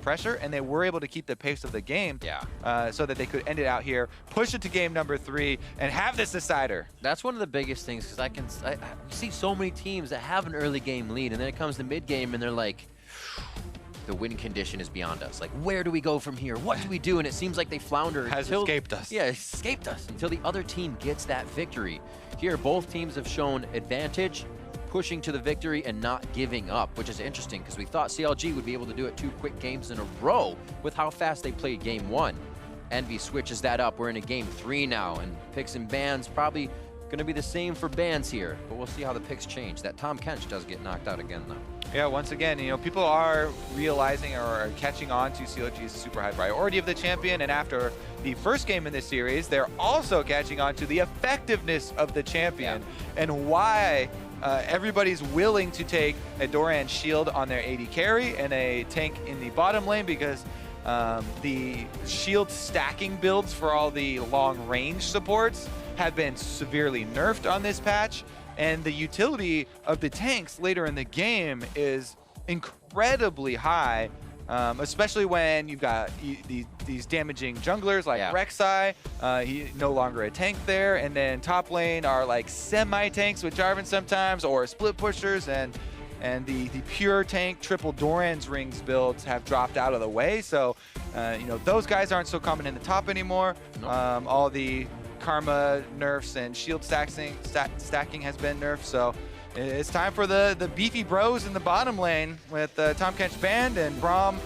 pressure, and they were able to keep the pace of the game so that they could end it out here, push it to game number 3, and have this decider. That's one of the biggest things, because I see so many teams that have an early game lead, and then it comes to mid game, and they're like, the win condition is beyond us. Like, where do we go from here? What do we do? And it seems like they flounder. Escaped us. Yeah, escaped us until the other team gets that victory. Here, both teams have shown advantage, pushing to the victory and not giving up, which is interesting because we thought CLG would be able to do it 2 quick games in a row with how fast they played game 1. Envy switches that up. We're in a game 3 now, and picks and bans probably going to be the same for bans here, but we'll see how the picks change. That Tom Kench does get knocked out again, though. Yeah, once again, you know, people are realizing or are catching on to CLG's super high priority of the champion, and after the first game in this series, they're also catching on to the effectiveness of the champion and why everybody's willing to take a Doran shield on their AD carry and a tank in the bottom lane, because the shield stacking builds for all the long range supports have been severely nerfed on this patch, and the utility of the tanks later in the game is incredibly high, especially when you've got these damaging junglers like Rek'Sai. He's no longer a tank there, and then top lane are like semi-tanks with Jarvan sometimes, or split pushers, and the pure tank triple Doran's rings builds have dropped out of the way. So you know, those guys aren't so common in the top anymore. All the Karma nerfs and shield stacking has been nerfed, so it's time for the beefy bros in the bottom lane with Tom Kench banned and Braum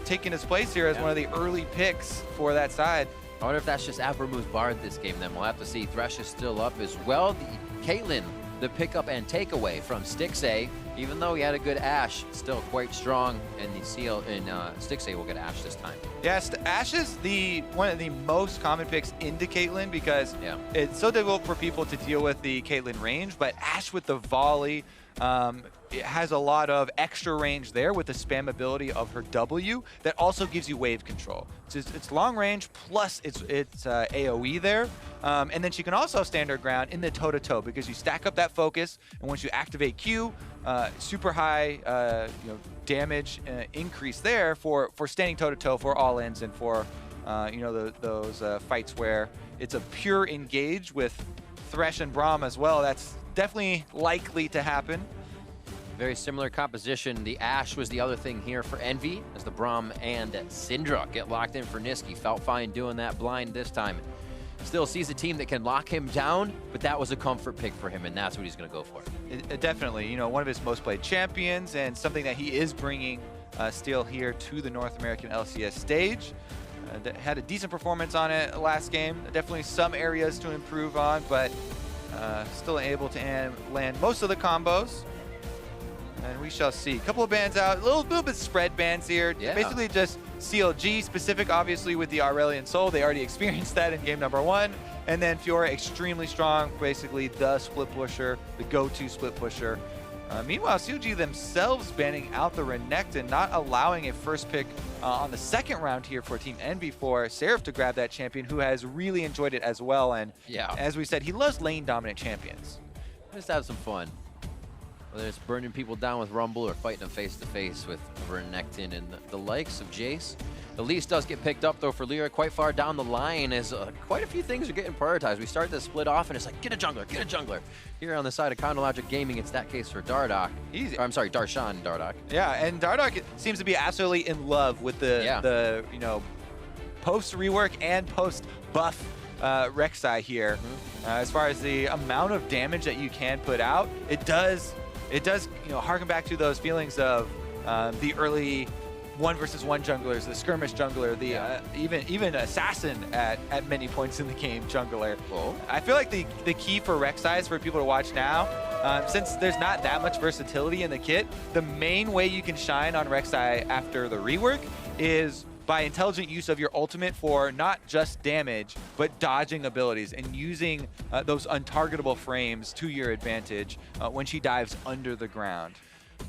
taking his place here as one of the early picks for that side. I wonder if that's just Aphromoo Bard this game, then we'll have to see. Thresh is still up as well. Caitlyn, the pickup and takeaway from Stixxay, even though he had a good Ashe, still quite strong, and the Stixxay will get Ashe this time. Yes, Ashe is one of the most common picks into Caitlyn, because it's so difficult for people to deal with the Caitlyn range, but Ashe with the volley, it has a lot of extra range there with the spammability of her W that also gives you wave control. It's long range, plus it's AoE there, and then she can also stand her ground in the toe-to-toe because you stack up that focus, and once you activate Q, super high damage increase there for standing toe-to-toe for all-ins and for those fights where it's a pure engage with Thresh and Braum as well. That's definitely likely to happen. Very similar composition. The Ashe was the other thing here for Envy, as the Braum and Syndra get locked in for Nisqy. Felt fine doing that blind this time. Still sees a team that can lock him down, but that was a comfort pick for him, and that's what he's going to go for. Definitely, you know, one of his most played champions, and something that he is bringing still here to the North American LCS stage. Had a decent performance on it last game. Definitely some areas to improve on, but still able to land most of the combos. And we shall see. A couple of bans out, a little bit spread bans here. Basically just CLG specific, obviously, with the Aurelion Soul. They already experienced that in game number 1. And then Fiora, extremely strong, basically the split pusher, the go-to split pusher. Meanwhile, CLG themselves banning out the Renekton, not allowing a first pick on the second round here for Team EnVy for Seraph to grab that champion, who has really enjoyed it as well. And as we said, he loves lane-dominant champions. Just have some fun. Whether it's burning people down with Rumble or fighting them face-to-face with Renekton and the likes of Jace. Elise does get picked up, though, for LirA quite far down the line, as quite a few things are getting prioritized. We start to split off, and it's like, get a jungler, get a jungler. Here on the side of Chronologic Gaming, it's that case for Dardoch. I'm sorry, Darshan Dardoch. Yeah, and Dardoch seems to be absolutely in love with the post-rework and post-buff Rek'Sai here. As far as the amount of damage that you can put out, it does harken back to those feelings of the early 1v1 junglers, the skirmish jungler, the even assassin at many points in the game jungler. I feel like the key for Rek'Sai is for people to watch now. Since there's not that much versatility in the kit, the main way you can shine on Rek'Sai after the rework is by intelligent use of your ultimate for not just damage, but dodging abilities and using those untargetable frames to your advantage when she dives under the ground.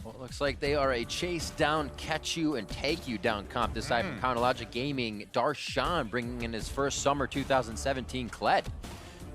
Well, it looks like they are a chase down, catch you, and take you down comp this side from Chronologic Gaming. Darshan bringing in his first Summer 2017 Kled.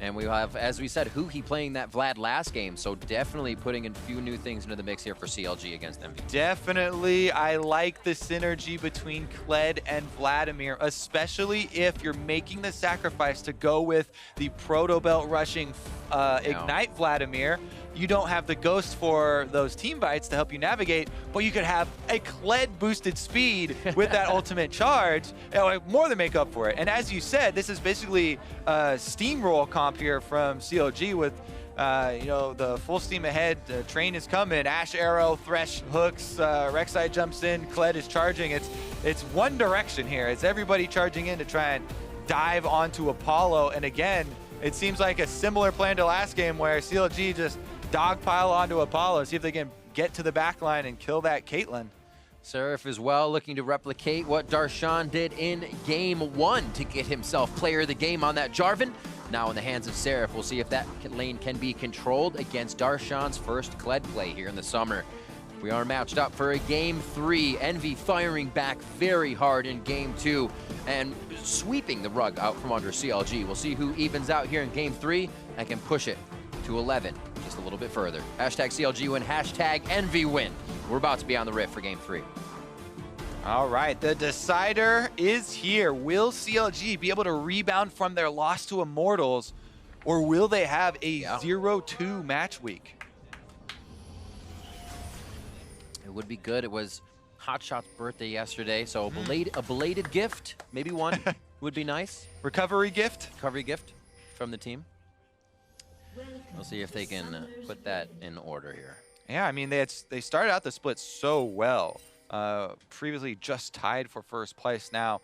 And we have, as we said, Huhi playing that Vlad last game, so definitely putting a few new things into the mix here for CLG against EnVy. Definitely, I like the synergy between Kled and Vladimir, especially if you're making the sacrifice to go with the Proto Belt rushing Ignite Vladimir. You don't have the Ghost for those team bites to help you navigate, but you could have a Kled boosted speed with that ultimate charge. More than make up for it. And as you said, this is basically a steamroll comp here from CLG with you know, the full steam ahead. The train is coming. Ashe arrow, Thresh hooks, Rek'Sai jumps in, Kled is charging. It's one direction here. It's everybody charging in to try and dive onto Apollo. And again, it seems like a similar plan to last game where CLG just dogpile onto Apollo, see if they can get to the back line and kill that Caitlyn. Seraph as well, looking to replicate what Darshan did in game 1 to get himself player of the game on that Jarvan. Now in the hands of Seraph, we'll see if that lane can be controlled against Darshan's first Kled play here in the summer. We are matched up for a game 3. EnVy firing back very hard in game 2 and sweeping the rug out from under CLG. We'll see who evens out here in game 3 and can push it to 11 just a little bit further. Hashtag CLG win, hashtag EnVy win. We're about to be on the rift for game 3. All right, the decider is here. Will CLG be able to rebound from their loss to Immortals, or will they have a 0-2 match week? It would be good. It was Hotshot's birthday yesterday, so a belated gift, maybe one, would be nice. Recovery gift? Recovery gift from the team. We'll see if they can put that in order here. Yeah, I mean, they started out the split so well. Previously just tied for first place, now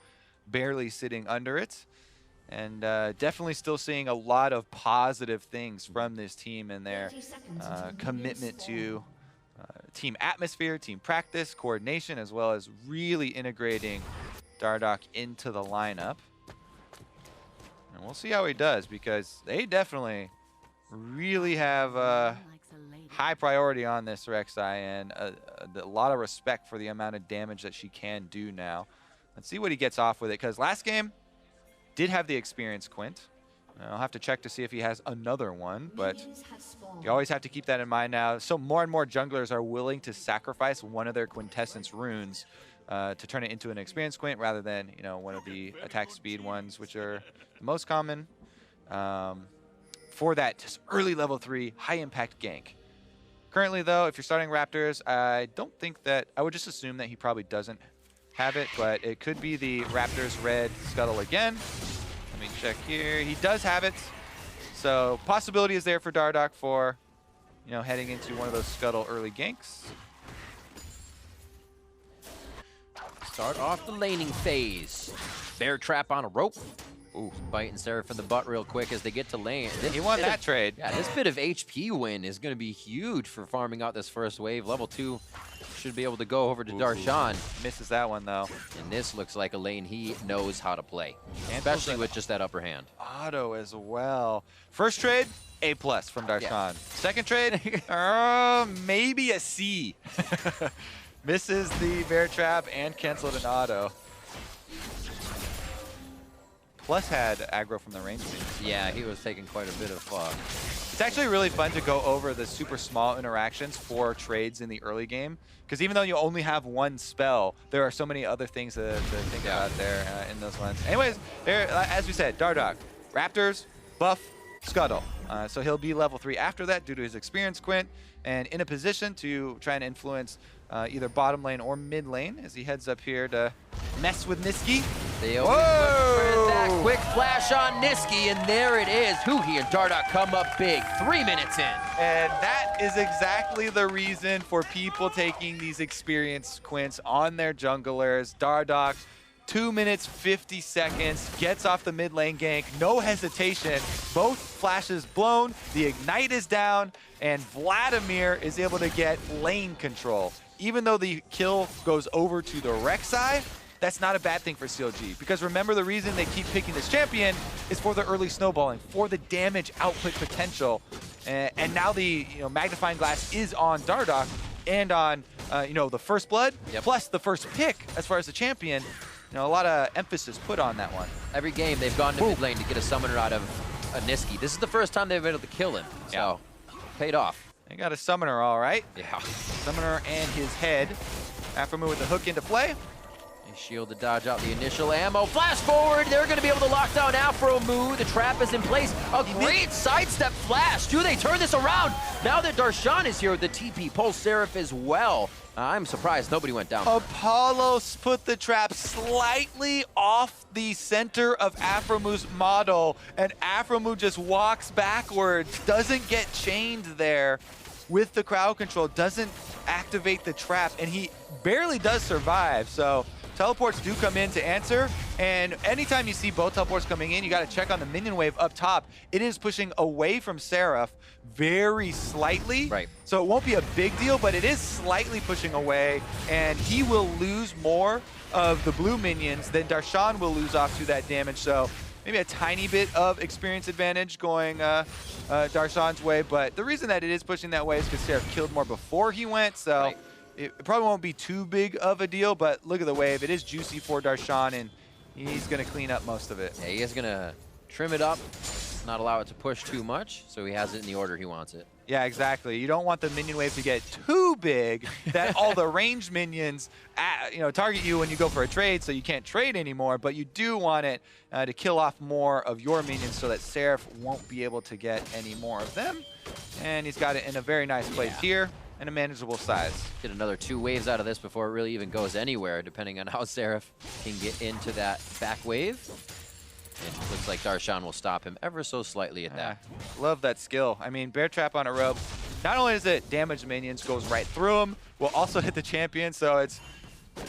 barely sitting under it. And definitely still seeing a lot of positive things from this team and their commitment to team atmosphere, team practice, coordination, as well as really integrating Dardoch into the lineup. And we'll see how he does, because they definitely really have high priority on this Rek'Sai, and a lot of respect for the amount of damage that she can do now. Let's see what he gets off with it, because last game did have the experience Quint. I'll have to check to see if he has another one, but you always have to keep that in mind now. So more and more junglers are willing to sacrifice one of their quintessence runes to turn it into an experience Quint rather than, you know, one of the attack speed ones, which are the most common. For that just early level 3 high impact gank. Currently though, if you're starting Raptors, I don't think that, I would just assume that he probably doesn't have it, but it could be the Raptors red scuttle again. Let me check here. He does have it. So possibility is there for Dardoch for, you know, heading into one of those scuttle early ganks. Start off the laning phase. Bear trap on a rope. Ooh, biting Seraph in the butt real quick as they get to lane. He won that trade. Yeah, this bit of HP win is going to be huge for farming out this first wave. Level 2 should be able to go over to Darshan. Misses that one, though. And this looks like a lane he knows how to play, especially with just that upper hand. Auto as well. First trade, A+ from Darshan. Yeah. Second trade, maybe a C. Misses the bear trap and canceled an auto. Plus had aggro from the range team. Yeah, he was taking quite a bit of It's actually really fun to go over the super small interactions for trades in the early game, because even though you only have one spell, there are so many other things to think about there in those ones. Anyways, there, as we said, Dardoch, Raptors, buff, scuttle. So he'll be level 3 after that due to his experience Quint, and in a position to try and influence either bottom lane or mid lane as he heads up here to mess with Nisqy. They always look for that quick flash on Nisqy, and there it is. Huhi and Dardoch come up big, 3 minutes in. And that is exactly the reason for people taking these experienced Quints on their junglers. Dardoch, 2 minutes, 50 seconds, gets off the mid lane gank, no hesitation. Both flashes blown, the ignite is down, and Vladimir is able to get lane control. Even though the kill goes over to the Rek'Sai, that's not a bad thing for CLG, because remember, the reason they keep picking this champion is for the early snowballing, for the damage output potential. And now the magnifying glass is on Dardoch and on the first blood, plus the first pick as far as the champion. A lot of emphasis put on that one. Every game they've gone to mid lane to get a summoner out of a Nisqy. This is the first time they've been able to kill him, so paid off. They got a summoner, all right. Yeah. Summoner and his head. Aphromoo with the hook into play. They shield to dodge out the initial ammo. Flash forward, they're going to be able to lock down Aphromoo. The trap is in place. A great sidestep flash. Do they turn this around? Now that Darshan is here with the TP, pulls Seraph as well. I'm surprised nobody went down. Apollo put the trap slightly off the center of Aphromoo's model, and Aphromoo just walks backwards, doesn't get chained there with the crowd control, doesn't activate the trap, and he barely does survive. So teleports do come in to answer, and anytime you see both teleports coming in, you got to check on the minion wave up top. It is pushing away from Seraph very slightly. Right. So it won't be a big deal, but it is slightly pushing away, and he will lose more of the blue minions than Darshan will lose off to that damage. So maybe a tiny bit of experience advantage going Darshan's way, but the reason that it is pushing that way is because Seraph killed more before he went, so right. It probably won't be too big of a deal, but look at the wave. It is juicy for Darshan, and he's going to clean up most of it. Yeah, he is going to trim it up, not allow it to push too much, so he has it in the order he wants it. Yeah, exactly. You don't want the minion wave to get too big that all the ranged minions target you when you go for a trade, so you can't trade anymore, but you do want it to kill off more of your minions so that Seraph won't be able to get any more of them. And he's got it in a very nice place here and a manageable size. Get another 2 waves out of this before it really even goes anywhere, depending on how Seraph can get into that back wave. And it looks like Darshan will stop him ever so slightly at that. Love that skill. I mean, Bear Trap on a rope, not only does it damage minions, goes right through them, will also hit the champion, so it's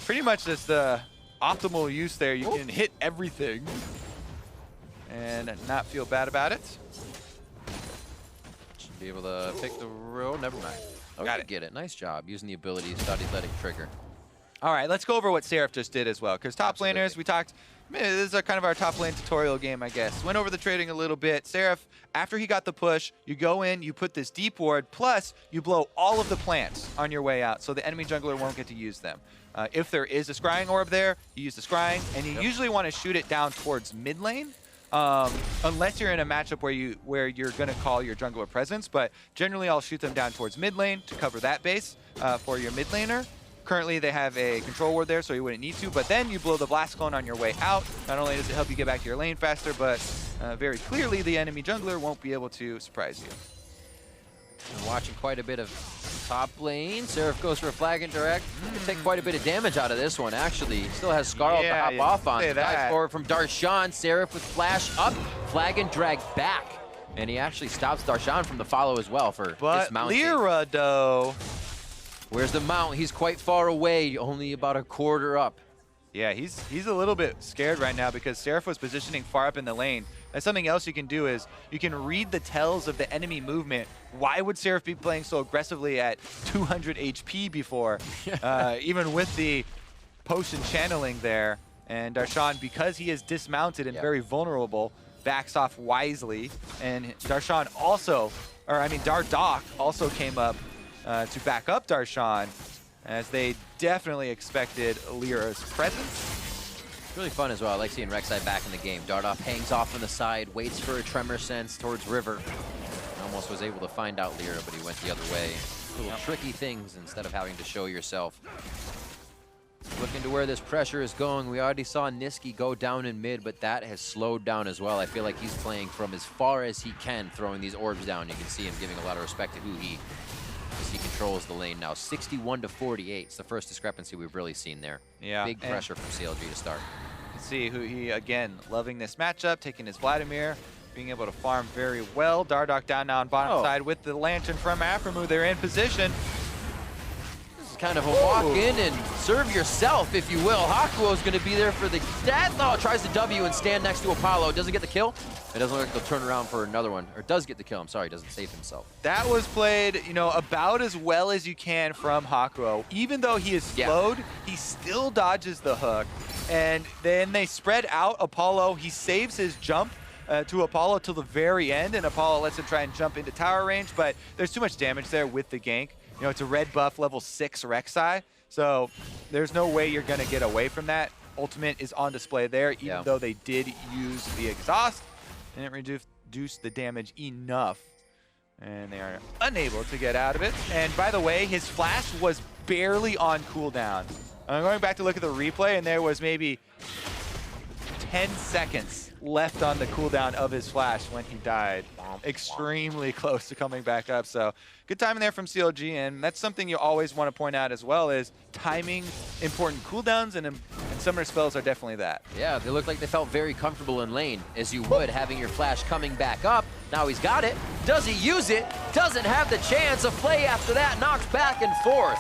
pretty much just the optimal use there. You can hit everything and not feel bad about it. Should be able to pick the row. Never mind. Oh, Got it. Get it. Nice job using the abilities. Thought he'd let it trigger. All right, let's go over what Seraph just did as well, because top laners, we talked, this is kind of our top lane tutorial game, I guess. Went over the trading a little bit. Seraph, after he got the push, you go in, you put this deep ward, plus you blow all of the plants on your way out, so the enemy jungler won't get to use them. If there is a scrying orb there, you use the scrying, and you usually want to shoot it down towards mid lane, unless you're in a matchup where you're going to call your jungler presence, but generally I'll shoot them down towards mid lane to cover that base for your mid laner. Currently, they have a control ward there, so you wouldn't need to, but then you blow the blast clone on your way out. Not only does it help you get back to your lane faster, but very clearly the enemy jungler won't be able to surprise you. And watching quite a bit of top lane. Seraph goes for a flag and direct. Can take quite a bit of damage out of this one, actually. Still has Scarlet to hop off on. Dives forward from Darshan. Seraph with flash up, flag and drag back. And he actually stops Darshan from the follow as well for dismounting. LirA, though. Where's the mount? He's quite far away, only about a quarter up. Yeah, he's a little bit scared right now because Seraph was positioning far up in the lane. That's something else you can do is you can read the tells of the enemy movement. Why would Seraph be playing so aggressively at 200 HP before, even with the potion channeling there? And Darshan, because he is dismounted and very vulnerable, backs off wisely. And Darshan also, Dardoch also came up to back up Darshan, as they definitely expected LirA's presence. It's really fun as well. I like seeing Rek'Sai back in the game. Dardoch hangs off on the side, waits for a tremor sense towards River. Almost was able to find out LirA, but he went the other way. Little tricky things instead of having to show yourself. Looking to where this pressure is going. We already saw Nisqy go down in mid, but that has slowed down as well. I feel like he's playing from as far as he can, throwing these orbs down. You can see him giving a lot of respect to Huhi, as he controls the lane now. 61 to 48. It's the first discrepancy we've really seen there. Yeah. Big pressure from CLG to start. You can see Huhi, again, loving this matchup, taking his Vladimir, being able to farm very well. Dardoch down now on bottom side with the lantern from Aphromoo. They're in position. This is kind of a walk in and serve yourself, if you will. Hakuho is going to be there for the death. Oh, tries to W and stand next to Apollo. Doesn't get the kill. It doesn't look like they'll turn around for another one. Or does get the kill. I'm sorry, doesn't save himself. That was played, about as well as you can from Hakuho. Even though he is slowed, he still dodges the hook. And then they spread out Apollo. He saves his jump to Apollo till the very end, and Apollo lets him try and jump into tower range, but there's too much damage there with the gank. It's a red buff level 6 Rek'Sai, so there's no way you're going to get away from that. Ultimate is on display there, even though they did use the exhaust. Didn't reduce the damage enough. And they are unable to get out of it. And by the way, his flash was barely on cooldown. I'm going back to look at the replay, and there was maybe 10 seconds left on the cooldown of his flash when he died. Extremely close to coming back up. So good timing there from CLG, and that's something you always want to point out as well, is timing important cooldowns, and summoner spells are definitely that. Yeah, they look like they felt very comfortable in lane, as you would, having your flash coming back up. Now he's got it. Does he use it? Doesn't have the chance. A play after that, knocked back and forth.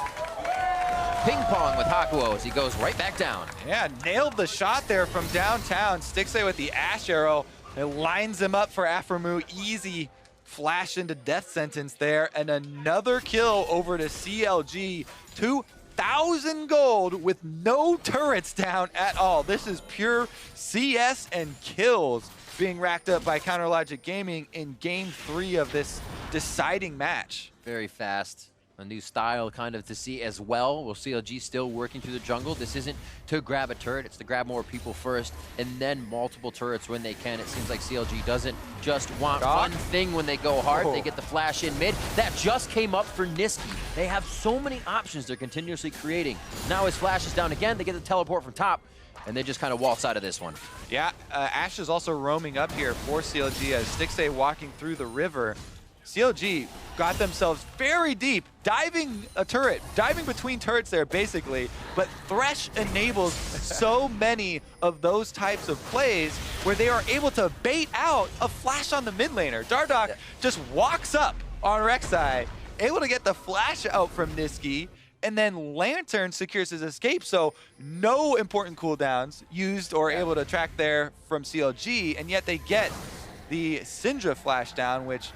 Ping pong with Hakuho as he goes right back down. Yeah, nailed the shot there from downtown. Stixxay with the Ashe arrow. It lines him up for Aphromoo. Easy flash into death sentence there. And another kill over to CLG. 2,000 gold with no turrets down at all. This is pure CS and kills being racked up by Counterlogic Gaming in Game 3 of this deciding match. Very fast. A new style kind of to see as well. Well, CLG still working through the jungle. This isn't to grab a turret, it's to grab more people first and then multiple turrets when they can. It seems like CLG doesn't just want one thing when they go hard. They get the flash in mid. That just came up for Nisqy. They have so many options they're continuously creating. Now his flash is down again. They get the teleport from top, and they just kind of waltz out of this one. Yeah, Ashe is also roaming up here for CLG as Stixxay walking through the river. CLG got themselves very deep, diving a turret, diving between turrets there basically, but Thresh enables so many of those types of plays where they are able to bait out a flash on the mid laner. Dardoch just walks up on Rek'Sai, able to get the flash out from Nisqy, and then Lantern secures his escape, so no important cooldowns used or able to track there from CLG, and yet they get the Syndra flash down, which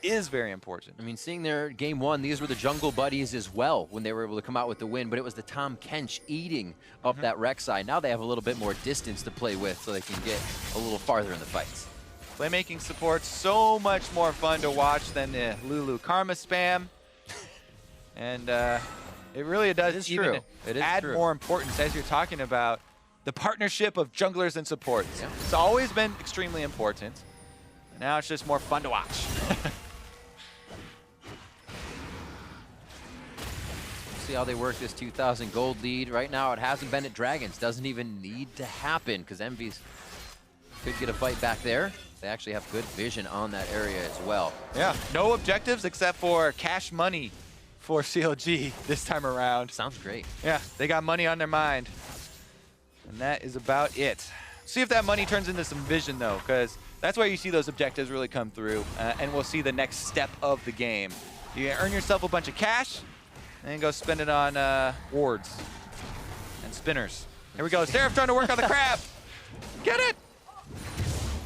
is very important. I mean, seeing their game one, these were the jungle buddies as well when they were able to come out with the win, but it was the Tahm Kench eating up that Rek'Sai. Now they have a little bit more distance to play with so they can get a little farther in the fights. Playmaking support so much more fun to watch than the Lulu Karma spam. And it really does even add more importance as you're talking about the partnership of junglers and supports. Yeah. It's always been extremely important. Now it's just more fun to watch. See how they work this 2,000 gold lead. Right now it hasn't been at Dragons. Doesn't even need to happen because EnVyUs could get a fight back there. They actually have good vision on that area as well. Yeah, no objectives except for cash money for CLG this time around. Sounds great. Yeah, they got money on their mind. And that is about it. See if that money turns into some vision though, because that's where you see those objectives really come through, and we'll see the next step of the game. You earn yourself a bunch of cash, and then go spend it on wards and spinners. Here we go, Seraph trying to work on the crab. Get it!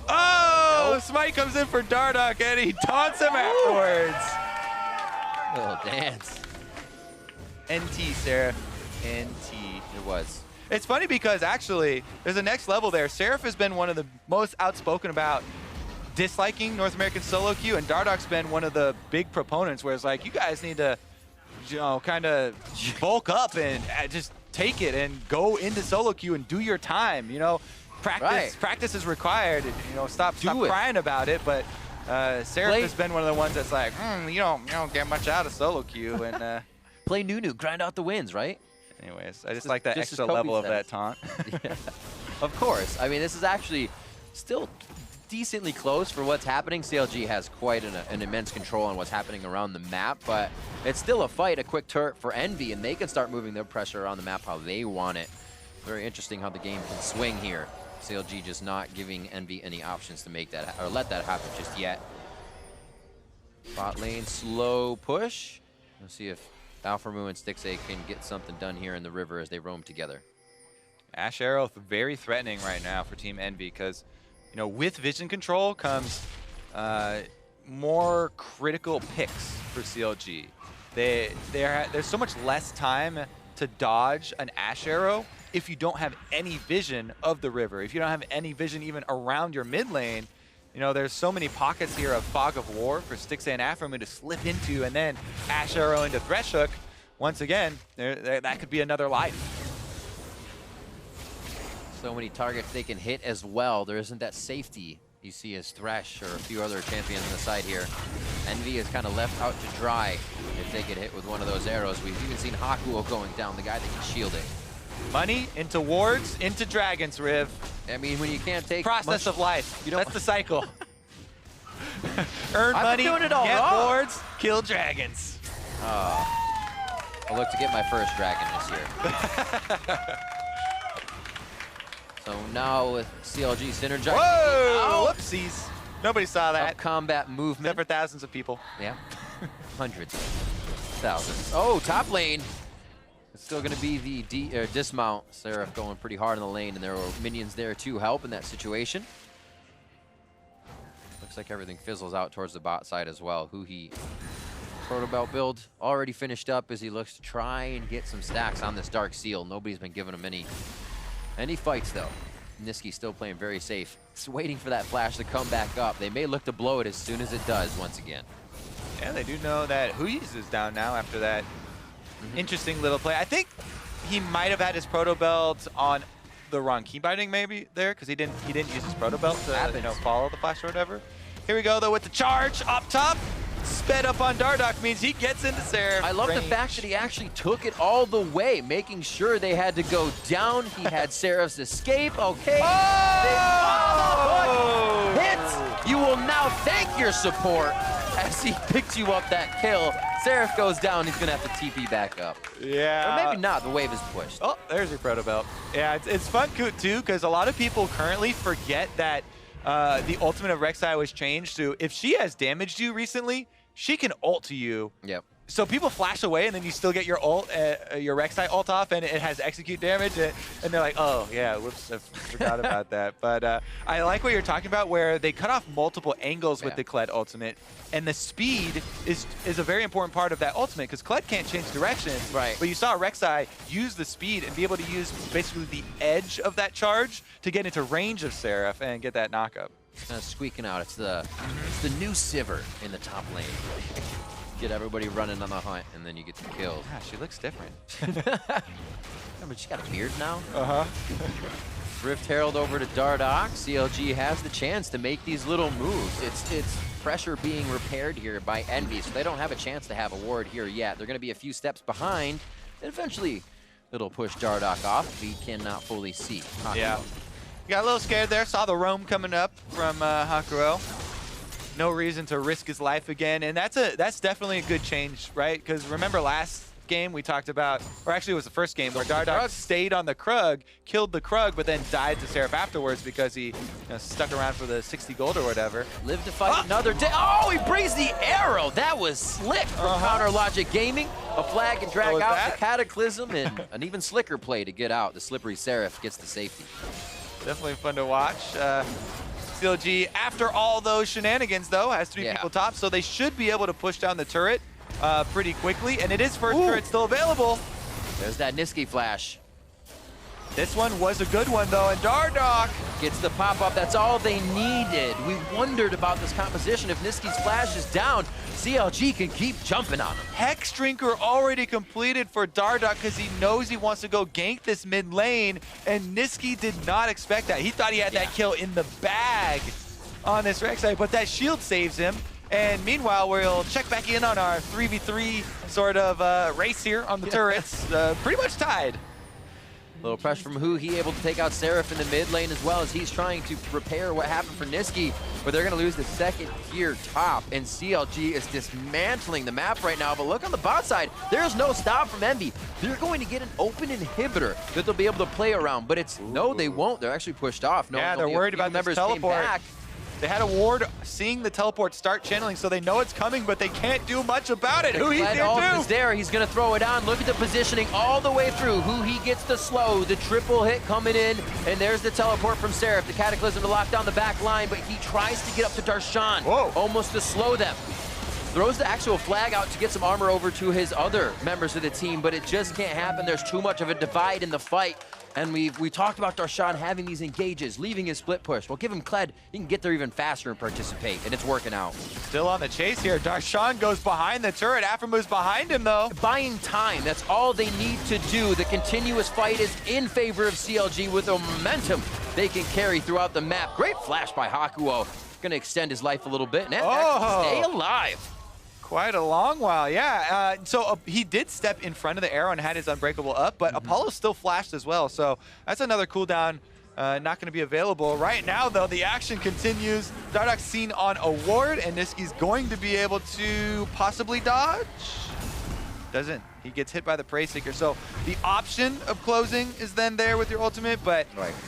Oh, Smite comes in for Dardoch, and he taunts him afterwards. Little dance. NT, Seraph, NT. It was. It's funny because actually, there's a next level there. Seraph has been one of the most outspoken about disliking North American solo queue, and Dardoch's been one of the big proponents where it's like, you guys need to, you know, kind of bulk up and just take it and go into solo queue and do your time. You know, practice is required. You know, stop crying about it. But Seraph has been one of the ones that's like, you don't get much out of solo queue, and play Nunu, grind out the wins, right? Anyways, I just like that extra level of that taunt. Yeah. Of course. I mean, this is actually still decently close for what's happening. CLG has quite an immense control on what's happening around the map, but it's still a fight, a quick turret for EnVy, and they can start moving their pressure around the map how they want it. Very interesting how the game can swing here. CLG just not giving EnVy any options to make that, or let that happen just yet. Bot lane, slow push. Let's see if Aphromoo and Stixxay can get something done here in the river as they roam together. Ashe arrow very threatening right now for Team EnVy because, you know, with vision control comes more critical picks for CLG. There's so much less time to dodge an Ashe arrow if you don't have any vision of the river. If you don't have any vision even around your mid lane, you know, there's so many pockets here of fog of war for Stixxay and Aphromoo to slip into, and then Ashe arrow into Thresh hook. Once again, that could be another life. So many targets they can hit as well. There isn't that safety You see his Thresh or a few other champions on the side here. Envy is kind of left out to dry if they get hit with one of those arrows. We've even seen Hakuho going down, the guy that can shield it. Money into wards, into dragons, Riv. I mean, when you can't take Process of life. That's the cycle. Earn I've money, been doing it all get wrong. wards, kill dragons. I'll look to get my first dragon this year. So now with CLG synergizing. Whoa! Whoopsies. Nobody saw that. Combat movement. Except for thousands of people. Yeah. Hundreds. Thousands. Oh, top lane. It's still going to be the dismount. Seraph going pretty hard in the lane, and there were minions there to help in that situation. Looks like everything fizzles out towards the bot side as well. Huhi, proto belt build already finished up as he looks to try and get some stacks on this Dark Seal. Nobody's been giving him any fights though. Nisqy still playing very safe. Just waiting for that flash to come back up. They may look to blow it as soon as it does once again. Yeah, they do know that Hui's is down now after that interesting little play. I think he might have had his proto belt on the wrong key binding maybe there because he didn't use his proto belt to follow the flash or whatever. Here we go though with the charge up top. Sped up on Dardoch means he gets into Seraph. I love the fact that he actually took it all the way, making sure they had to go down. He had Seraph's escape. Okay. Oh! Hits. You will now thank your support as he picks you up that kill. Seraph goes down. He's going to have to TP back up. Yeah. Or maybe not. The wave is pushed. Oh, there's your proto belt. Yeah, it's fun too because a lot of people currently forget that the ultimate of Rek'Sai was changed to if she has damaged you recently, she can ult to you. Yep. So people flash away and then you still get your ult, your Rek'Sai ult off and it has execute damage and they're like, oh yeah, whoops, I forgot about that. But I like what you're talking about where they cut off multiple angles with the Kled ultimate and the speed is a very important part of that ultimate because Kled can't change directions. Right. But you saw Rek'Sai use the speed and be able to use basically the edge of that charge to get into range of Seraph and get that knockup. It's kind of squeaking out. It's the new Sivir in the top lane. Get everybody running on the hunt, and then you get the kills. Yeah, she looks different. Remember, she got a beard now? Uh-huh. Rift Herald over to Dardoch. CLG has the chance to make these little moves. It's pressure being repaired here by Envy, so they don't have a chance to have a ward here yet. They're going to be a few steps behind, and eventually it'll push Dardoch off. We cannot fully see. Hakuho. Yeah. Got a little scared there. Saw the roam coming up from Hakuho. No reason to risk his life again, and that's definitely a good change, right? Because remember last game we talked about, or actually it was the first game where Dardoch stayed on the Krug, killed the Krug, but then died to Seraph afterwards because he stuck around for the 60 gold or whatever. Live to fight another day. Oh, he brings the arrow. That was slick from Counter Logic Gaming. A flag and drag out the Cataclysm, and an even slicker play to get out. The slippery Seraph gets the safety. Definitely fun to watch. CLG, after all those shenanigans, though, has 3 people top, so they should be able to push down the turret pretty quickly, and it is first turret still available. There's that Nisqy flash. This one was a good one, though, and Dardoch gets the pop-up. That's all they needed. We wondered about this composition. If Nisqy's flash is down, CLG can keep jumping on him. Hex Drinker already completed for Dardoch because he knows he wants to go gank this mid lane, and Nisqy did not expect that. He thought he had that kill in the bag on this Rek'Sai, but that shield saves him. And meanwhile, we'll check back in on our 3v3 sort of race here on the turrets. Pretty much tied. A little pressure from Huhi, able to take out Seraph in the mid lane as well as he's trying to repair what happened for Nisqy, but they're going to lose the second tier top, and CLG is dismantling the map right now. But look on the bot side, there's no stop from Envy. They're going to get an open inhibitor that they'll be able to play around, but it's no, they won't. They're actually pushed off. No, yeah, they're worried about this teleport. They had a ward seeing the teleport start channeling, so they know it's coming, but they can't do much about it. Huhi's there too. There. He's going to throw it on. Look at the positioning all the way through. Huhi gets the slow, the triple hit coming in, and there's the teleport from Seraph. The Cataclysm to lock down the back line, but he tries to get up to Darshan, almost to slow them. Throws the actual flag out to get some armor over to his other members of the team, but it just can't happen. There's too much of a divide in the fight. And we talked about Darshan having these engages, leaving his split push. Well, give him Kled, he can get there even faster and participate, and it's working out. Still on the chase here. Darshan goes behind the turret. Aphromoo behind him, though. Buying time, that's all they need to do. The continuous fight is in favor of CLG with the momentum they can carry throughout the map. Great flash by Hakuho. Gonna extend his life a little bit and stay alive. Quite a long while, yeah. So he did step in front of the arrow and had his Unbreakable up, but Apollo still flashed as well. So that's another cooldown not going to be available. Right now, though, the action continues. Dardoch seen on a ward, and Nisqy's going to be able to possibly dodge. Doesn't. He gets hit by the Prey Seeker. So the option of closing is then there with your ultimate, but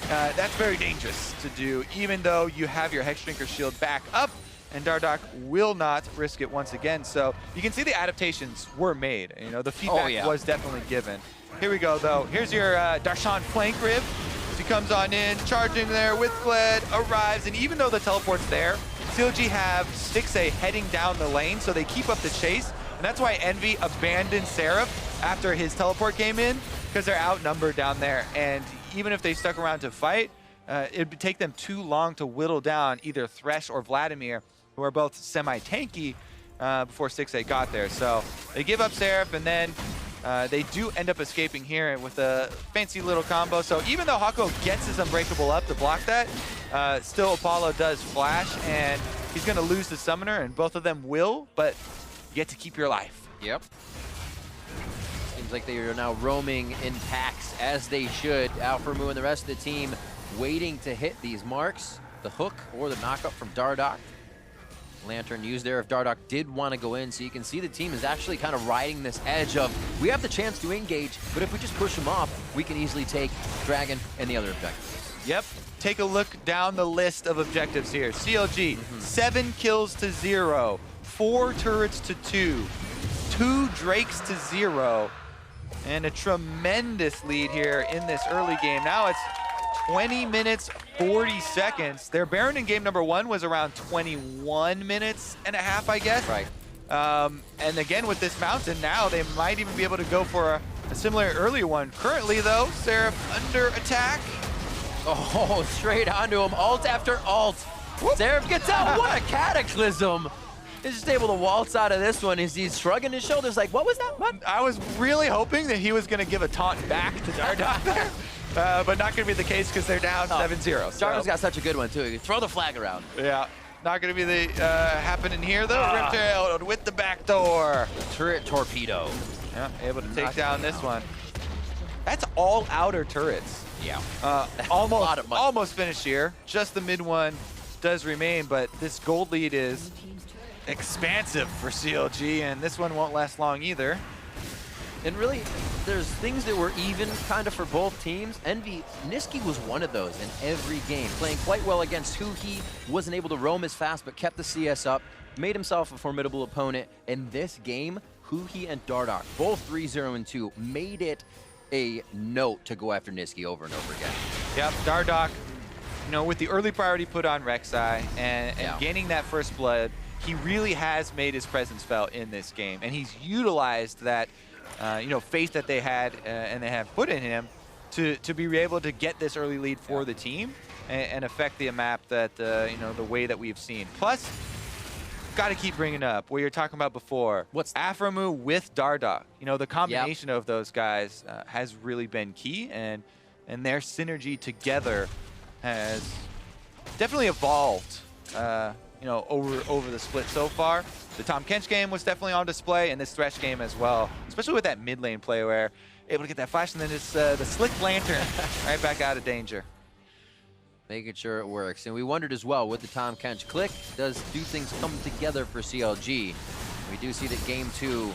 that's very dangerous to do, even though you have your Hexdrinker shield back up. And Dardoch will not risk it once again. So you can see the adaptations were made. You know, the feedback was definitely given. Here we go, though. Here's your Darshan flank rib. As he comes on in, charging there with Kled, arrives. And even though the teleport's there, CLG have Stixxay heading down the lane, so they keep up the chase. And that's why Envy abandoned Seraph after his teleport came in, because they're outnumbered down there. And even if they stuck around to fight, it would take them too long to whittle down either Thresh or Vladimir, who are both semi-tanky before Stixxay got there. So they give up Seraph, and then they do end up escaping here with a fancy little combo. So even though Hakuho gets his Unbreakable up to block that, still Apollo does flash, and he's going to lose the Summoner, and both of them will, but you get to keep your life. Yep. Seems like they are now roaming in packs, as they should. Aphromoo and the rest of the team waiting to hit these marks. The hook or the knockup from Dardoch. Lantern used there if Dardoch did want to go in, so you can see the team is actually kind of riding this edge of, we have the chance to engage, but if we just push them off, we can easily take Dragon and the other objectives. Yep. Take a look down the list of objectives here. CLG, 7 kills to 0, 4 turrets to 2, 2 Drakes to 0, and a tremendous lead here in this early game. Now it's 20 minutes, 40 seconds. Their Baron in game number 1 was around 21 minutes and a half, I guess. Right. And again, with this mountain now, they might even be able to go for a similar earlier one. Currently, though, Seraph under attack. Oh, straight onto him, alt after alt. Whoop. Seraph gets out, what a cataclysm. He's just able to waltz out of this one. He's shrugging his shoulders like, what was that? What? I was really hoping that he was going to give a taunt back to Dardoch there. But not going to be the case because they're down 7-0. So. Dardoch's got such a good one, too. You throw the flag around. Yeah. Not going to be the happening here, though. Riptail with the back door. Turret torpedo. Yeah, able to take down this one. That's all outer turrets. Yeah. Almost finished here. Just the mid one does remain, but this gold lead is expansive for CLG, and this one won't last long either. And really, there's things that were even kind of for both teams. Nisqy was one of those in every game, playing quite well against Huhi, wasn't able to roam as fast, but kept the CS up, made himself a formidable opponent. In this game, Huhi and Dardoch, both 3-0 and 2, made it a note to go after Nisqy over and over again. Yep, Dardoch, you know, with the early priority put on Rek'Sai and gaining that first blood, he really has made his presence felt in this game, and he's utilized that you know, faith that they had and they have put in him to be able to get this early lead for the team and affect the map that, you know, the way that we've seen. Plus, got to keep bringing up what you're talking about before. What's Aphromoo with Dardoch? You know, the combination of those guys has really been key, and their synergy together has definitely evolved, you know, over the split so far. The Tahm Kench game was definitely on display, and this Thresh game as well, especially with that mid lane play where able to get that flash, and then it's the slick lantern right back out of danger. Making sure it works. And we wondered as well, with the Tahm Kench click, do things come together for CLG? We do see that game 2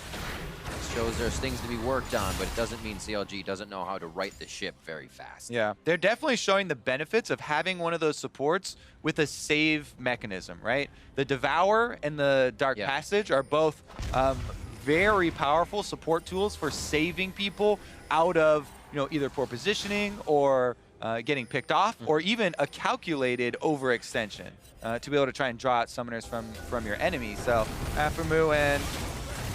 shows there's things to be worked on, but it doesn't mean CLG doesn't know how to right the ship very fast. Yeah, they're definitely showing the benefits of having one of those supports with a save mechanism, right? The Devour and the Dark Passage are both very powerful support tools for saving people out of, you know, either poor positioning or getting picked off, or even a calculated overextension to be able to try and draw out summoners from your enemy. So Aphromoo and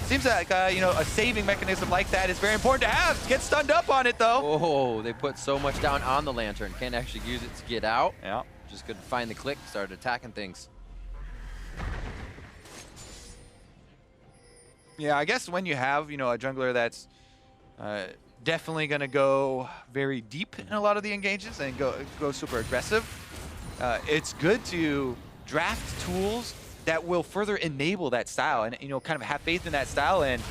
Seems like, you know, a saving mechanism like that is very important to have. Get stunned up on it, though. Oh, they put so much down on the Lantern. Can't actually use it to get out. Yeah. Just couldn't find the click, started attacking things. Yeah, I guess when you have, you know, a jungler that's definitely going to go very deep in a lot of the engages and go super aggressive, it's good to draft tools that will further enable that style and, you know, kind of have faith in that style and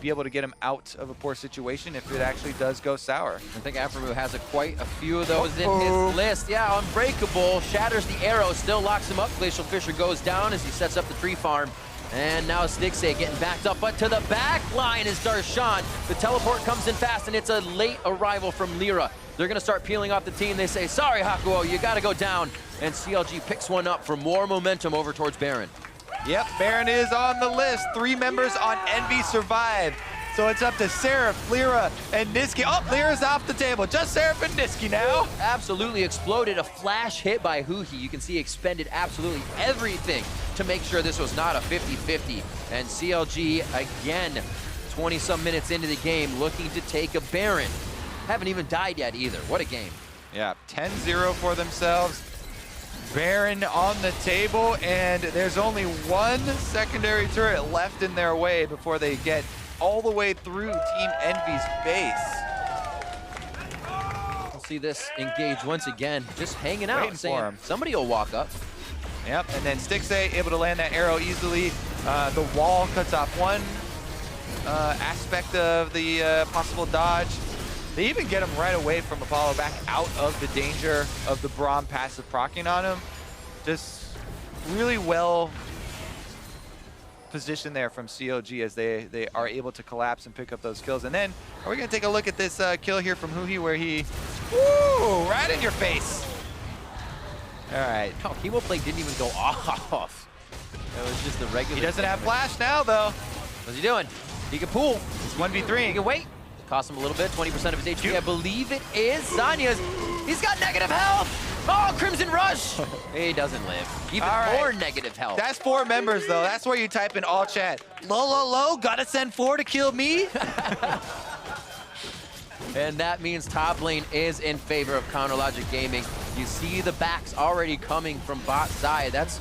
be able to get him out of a poor situation if it actually does go sour. I think Aphromoo has quite a few of those in his list. Yeah, Unbreakable shatters the arrow, still locks him up. Glacial Fisher goes down as he sets up the tree farm. And now Stixxay getting backed up, but to the back line is Darshan. The teleport comes in fast, and it's a late arrival from LirA. They're going to start peeling off the team. They say, sorry, Hakuho, you got to go down. And CLG picks one up for more momentum over towards Baron. Yep, Baron is on the list. 3 members on EnVy survived. So it's up to Seraph, LirA, and Nisqy. Oh, LirA's off the table. Just Seraph and Nisqy now. Absolutely exploded. A flash hit by Huhi. You can see expended absolutely everything to make sure this was not a 50-50. And CLG, again, 20-some minutes into the game, looking to take a Baron. Haven't even died yet either. What a game. Yeah, 10-0 for themselves. Baron on the table, and there's only one secondary turret left in their way before they get all the way through Team EnVy's base. We'll see this engage once again, just hanging out, Waiting saying for him. Somebody will walk up. Yep, and then Stixxay able to land that arrow easily. The wall cuts off one aspect of the possible dodge. They even get him right away from Apollo, back out of the danger of the Braum passive proccing on him. Just really well positioned there from CLG as they are able to collapse and pick up those kills. And then, are we gonna take a look at this kill here from Huhi where he, woo, right in your face. All right. Oh, Chemo Play didn't even go off. It was just the regular. He doesn't have flash now, though. What's he doing? He can pull. It's 1v3. He can wait. Cost him a little bit, 20% of his HP. I believe it is Zanya's. He's got negative health. Oh, Crimson Rush. He doesn't live. Even more negative health. That's 4 members, though. That's where you type in all chat. Low, gotta send 4 to kill me. And that means top lane is in favor of CounterLogic Gaming. You see the backs already coming from bot side. That's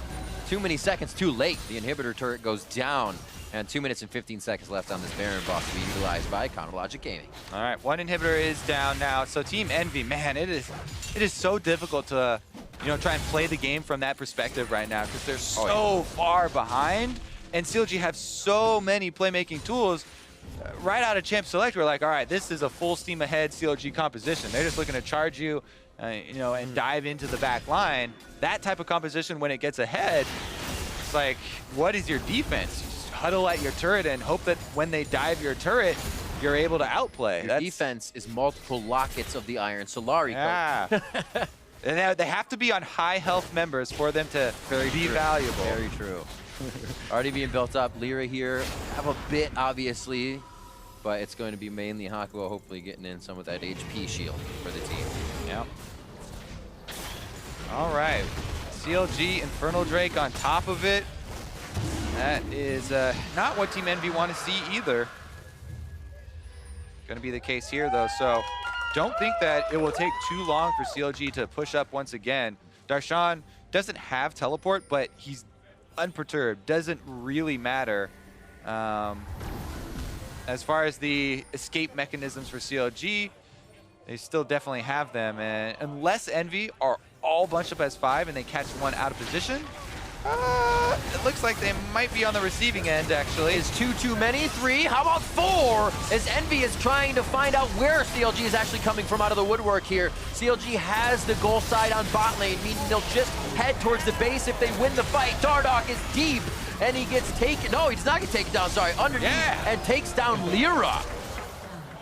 too many seconds too late. The inhibitor turret goes down. And 2 minutes and 15 seconds left on this Baron boss to be utilized by CounterLogic Gaming. All right, 1 inhibitor is down now. So Team EnVy, man, it is so difficult to, you know, try and play the game from that perspective right now because they're so far behind. And CLG have so many playmaking tools. Right out of Champ Select, we're like, all right, this is a full steam ahead CLG composition. They're just looking to charge you, you know, and dive into the back line. That type of composition, when it gets ahead, it's like, what is your defense? Huddle at your turret and hope that when they dive your turret, you're able to outplay. Your defense is multiple lockets of the Iron Solari. Yeah. And they have to be on high health members for them to be valuable. Very true. Already being built up. LirA here have a bit, obviously, but it's going to be mainly Hakuho hopefully getting in some of that HP shield for the team. Yep. All right. CLG Infernal Drake on top of it. That is not what Team EnVy want to see either. Going to be the case here, though, so don't think that it will take too long for CLG to push up once again. Darshan doesn't have teleport, but he's unperturbed. Doesn't really matter. As far as the escape mechanisms for CLG, they still definitely have them. And unless EnVy are all bunched up as 5 and they catch one out of position, it looks like they might be on the receiving end, actually. Is 2 too many? 3? How about 4? As EnVy is trying to find out where CLG is actually coming from out of the woodwork here. CLG has the goal side on bot lane, meaning they'll just head towards the base if they win the fight. Dardoch is deep, and he gets taken. No, he does not get taken down, sorry. Underneath, and takes down LirA.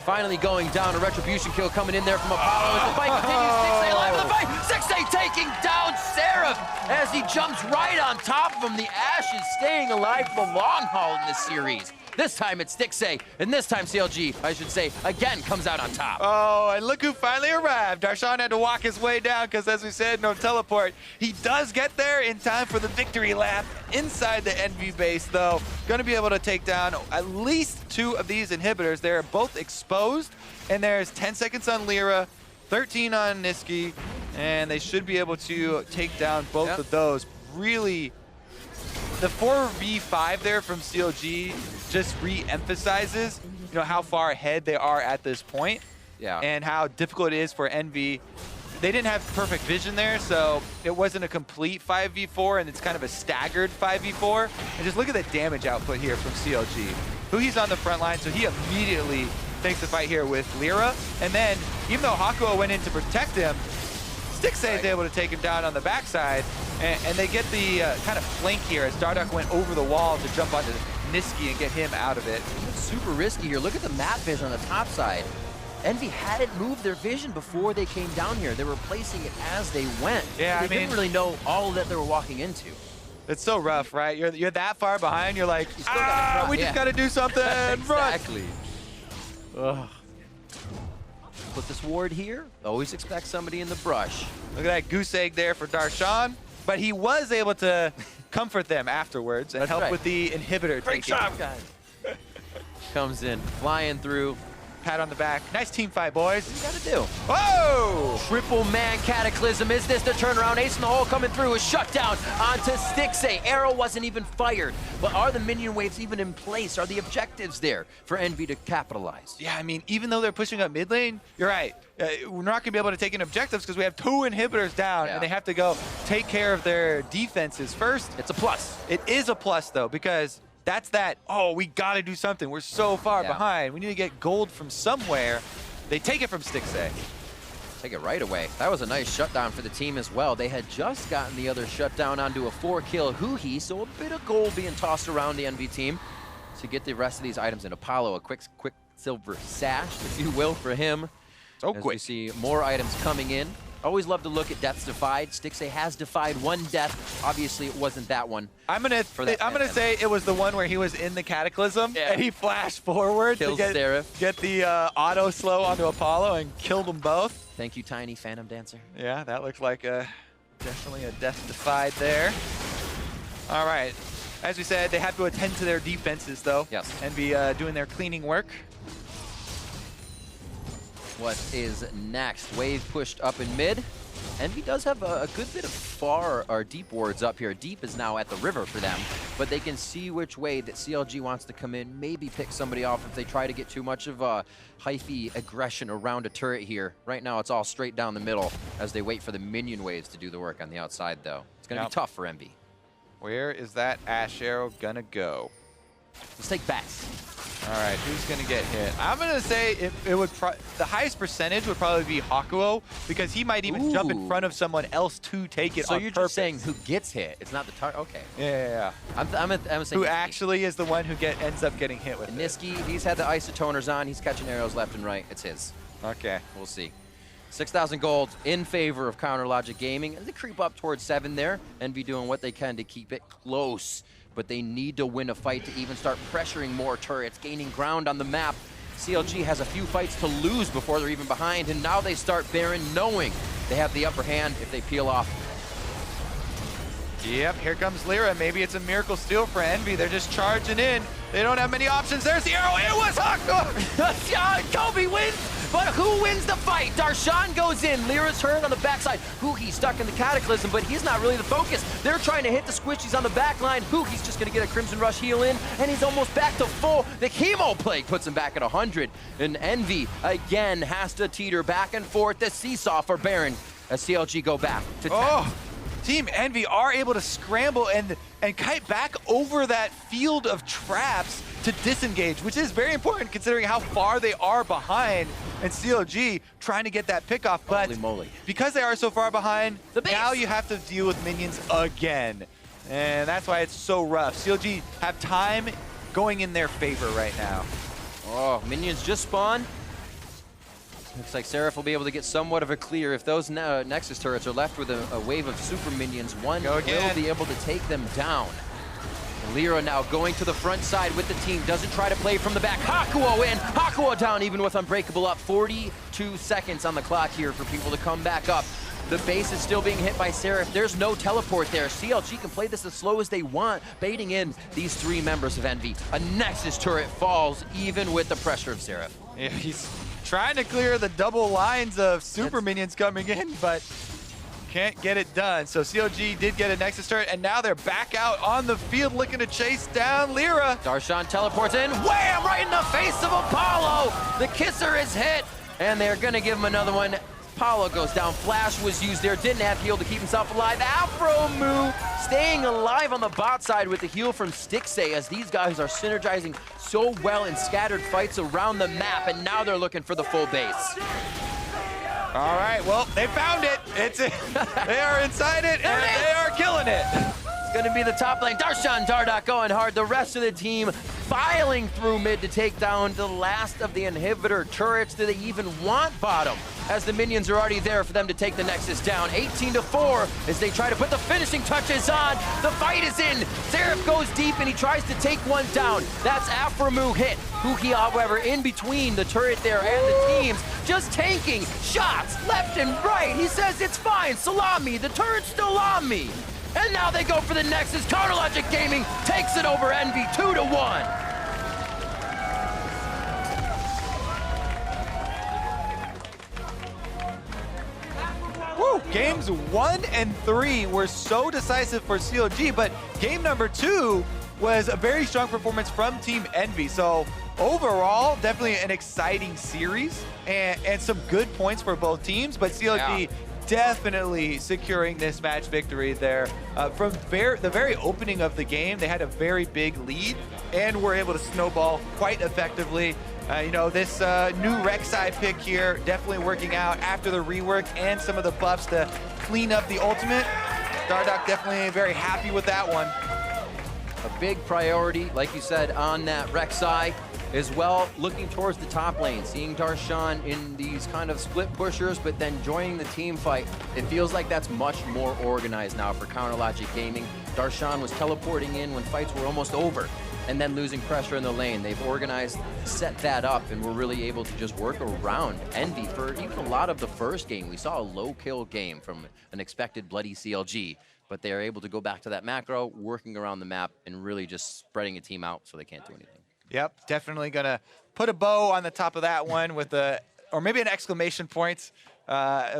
Finally going down, a retribution kill coming in there from Apollo as the fight continues. Stixxay alive in the fight. Stixxay taking down Seraph as he jumps right on top of him. The Ashe is staying alive for the long haul in this series. This time it's Stixxay, and this time CLG, I should say, again comes out on top. Oh, and look who finally arrived. Darshan had to walk his way down because, as we said, no teleport. He does get there in time for the victory lap inside the EnVy base, though. Going to be able to take down at least 2 of these inhibitors. They're both exposed, and there's 10 seconds on LirA, 13 on Nisqy, and they should be able to take down both of those. Really, the 4v5 there from CLG just re-emphasizes, you know, how far ahead they are at this point, and how difficult it is for EnVy. They didn't have perfect vision there, so it wasn't a complete 5v4, and it's kind of a staggered 5v4. And just look at the damage output here from CLG. Huhi's on the front line, so he immediately takes the fight here with LirA. And then, even though Hakuho went in to protect him, Stixxay is able to take him down on the backside, and they get the kind of flank here as Dardoch went over the wall to jump onto Nisqy and get him out of it. It's super risky here. Look at the map vision on the top side. EnVy hadn't moved their vision before they came down here. They were placing it as they went. Yeah, so they didn't really know all that they were walking into. It's so rough, right? You're that far behind. You're like, we just got to do something. Exactly. Ugh. Put this ward here. Always expect somebody in the brush. Look at that goose egg there for Darshan. But he was able to comfort them afterwards and help with the inhibitor. Great job, guys. Comes in, flying through. Pat on the back. Nice team fight, boys. What you gotta do? Whoa! Triple man cataclysm. Is this the turnaround? Ace in the hole coming through. Is shut down onto Stixxay. Arrow wasn't even fired. But are the minion waves even in place? Are the objectives there for EnVy to capitalize? Yeah, I mean, even though they're pushing up mid lane, you're right. We're not gonna be able to take in objectives because we have 2 inhibitors down, and they have to go take care of their defenses first. It's a plus. It is a plus, though, because that's that, oh, we got to do something. We're so far behind. We need to get gold from somewhere. They take it from Stixxay. Take it right away. That was a nice shutdown for the team as well. They had just gotten the other shutdown onto a 4-kill Huhi, so a bit of gold being tossed around the EnVy team to get the rest of these items in. Apollo, a quick silver sash, if you will, for him. So as quick. we see more items coming in. Always love to look at deaths defied. Stixxay has defied 1 death. Obviously, it wasn't that one. I'm gonna say it was the one where he was in the Cataclysm and he flashed forward Kills to Seraph. get the auto slow onto Apollo and killed them both. Thank you, Tiny Phantom Dancer. Yeah, that looks like definitely a death defied there. All right, as we said, they have to attend to their defenses though. Yes. And be doing their cleaning work. What is next? Wave pushed up in mid. EnVy does have a good bit of far or deep wards up here. Deep is now at the river for them, but they can see which way that CLG wants to come in, maybe pick somebody off if they try to get too much of a hyphy aggression around a turret here. Right now it's all straight down the middle as they wait for the minion waves to do the work on the outside though. It's gonna be tough for EnVy. Where is that Ashe arrow gonna go? Let's take bets. All right, who's gonna get hit? I'm gonna say it would the highest percentage would probably be Hakuho because he might even jump in front of someone else to take it. So on you're purpose. just saying who gets hit? It's not the target. Okay. Yeah. I'm saying Who Nisqy. actually is the one who ends up getting hit with it. Nisqy, he's had the isotoners on. He's catching arrows left and right. It's his. Okay. We'll see. 6,000 gold in favor of Counter Logic Gaming. And they creep up towards 7 there. EnVy doing what they can to keep it close. But they need to win a fight to even start pressuring more turrets, gaining ground on the map. CLG has a few fights to lose before they're even behind, and now they start Baron knowing they have the upper hand if they peel off. Yep, here comes LirA. Maybe it's a miracle steal for EnVy. They're just charging in. They don't have many options. There's the arrow. It was Hakuho. Kobe wins, but who wins the fight? Darshan goes in. LirA's hurt on the backside. Huhi's stuck in the Cataclysm, but he's not really the focus. They're trying to hit the squishies on the back line. Huhi's just going to get a Crimson Rush heal in, and he's almost back to full. The Chemo Plague puts him back at 100. And EnVy, again, has to teeter back and forth. The seesaw for Baron as CLG go back to 10. Team EnVy are able to scramble and kite back over that field of traps to disengage, which is very important considering how far they are behind, and CLG trying to get that pick off. But Holy moly. Because they are so far behind, The base. now you have to deal with minions again. And that's why it's so rough. CLG have time going in their favor right now. Oh, minions just spawn. Looks like Seraph will be able to get somewhat of a clear. If those Nexus turrets are left with a wave of super minions, one will be able to take them down. LirA now going to the front side with the team, doesn't try to play from the back. Hakuho in, Hakuho down even with Unbreakable up. 42 seconds on the clock here for people to come back up. The base is still being hit by Seraph. There's no teleport there. CLG can play this as slow as they want, baiting in these 3 members of Envy. A Nexus turret falls even with the pressure of Seraph. Yeah, he's trying to clear the double lines of super minions coming in, but can't get it done. So CLG did get a Nexus turret, and now they're back out on the field looking to chase down LirA. Darshan teleports in, wham, right in the face of Apollo. The kisser is hit, and they're gonna give him another one. Apollo goes down, flash was used there, didn't have heal to keep himself alive. Aphromoo staying alive on the bot side with the heal from Stixxay, as these guys are synergizing so well in scattered fights around the map, and now they're looking for the full base. All right, well, they found it. They are inside it, and they are killing it. It's gonna be the top lane. Darshan, Dardoch going hard. The rest of the team filing through mid to take down the last of the inhibitor turrets. Do they even want bottom? As the minions are already there for them to take the Nexus down. 18-4 as they try to put the finishing touches on. The fight is in. Seraph goes deep and he tries to take one down. That's Aphromoo hit. Huhi, however, in between the turret there and the teams, just tanking shots left and right. He says it's fine, salami, the turret's still on me. And now they go for the Nexus. Counterlogic Gaming takes it over Envy 2-1. Woo! Games 1 and 3 were so decisive for CLG, but game number 2 was a very strong performance from Team Envy. So overall, definitely an exciting series and some good points for both teams, but CLG definitely securing this match victory there. From the very opening of the game, they had a very big lead and were able to snowball quite effectively. You know, this new Rek'Sai pick here definitely working out after the rework and some of the buffs to clean up the ultimate. Dardoch definitely very happy with that one. A big priority, like you said, on that Rek'Sai as well, looking towards the top lane, seeing Darshan in these kind of split pushers, but then joining the team fight. It feels like that's much more organized now for Counterlogic Gaming. Darshan was teleporting in when fights were almost over and then losing pressure in the lane. They've organized, set that up, and were really able to just work around Envy for even a lot of the first game. We saw a low kill game from an expected bloody CLG, but they are able to go back to that macro, working around the map, and really just spreading a team out so they can't do anything. Yep, definitely gonna put a bow on the top of that one with or maybe an exclamation point